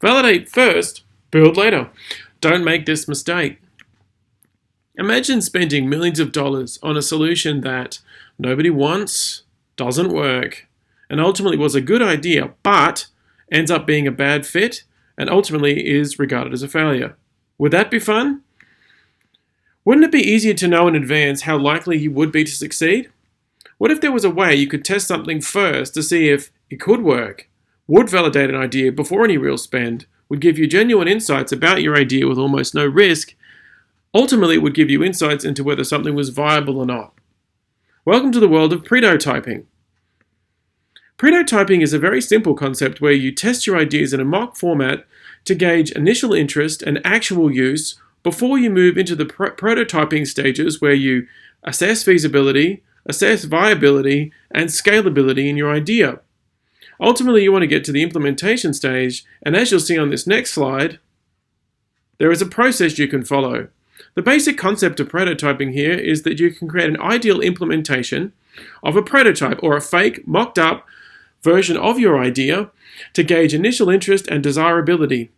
Validate first, build later. Don't make this mistake. Imagine spending millions of dollars on a solution that nobody wants, doesn't work, and ultimately was a good idea, but ends up being a bad fit and ultimately is regarded as a failure. Would that be fun? Wouldn't it be easier to know in advance how likely you would be to succeed? What if there was a way you could test something first to see if it could work, would validate an idea before any real spend, would give you genuine insights about your idea with almost no risk, ultimately would give you insights into whether something was viable or not? Welcome to the world of Pretotyping. Pretotyping is a very simple concept where you test your ideas in a mock format to gauge initial interest and actual use before you move into the prototyping stages where you assess feasibility, assess viability, and scalability in your idea. Ultimately, you want to get to the implementation stage, and as you'll see on this next slide, there is a process you can follow. The basic concept of prototyping here is that you can create an ideal implementation of a prototype or a fake, mocked-up version of your idea to gauge initial interest and desirability.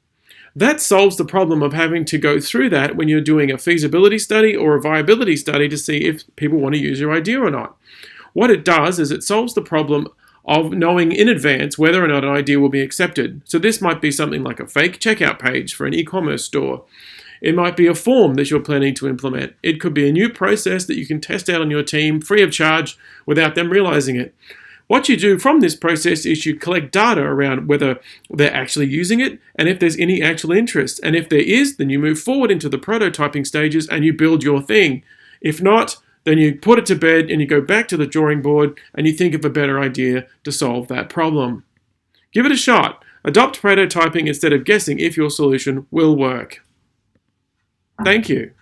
That solves the problem of having to go through that when you're doing a feasibility study or a viability study to see if people want to use your idea or not. What it does is it solves the problem of knowing in advance whether or not an idea will be accepted. So this might be something like a fake checkout page for an e-commerce store. It might be a form that you're planning to implement. It could be a new process that you can test out on your team free of charge without them realizing it. What you do from this process is you collect data around whether they're actually using it and if there's any actual interest. And if there is, then you move forward into the prototyping stages and you build your thing. If not, then you put it to bed and you go back to the drawing board and you think of a better idea to solve that problem. Give it a shot. Adopt prototyping instead of guessing if your solution will work. Thank you.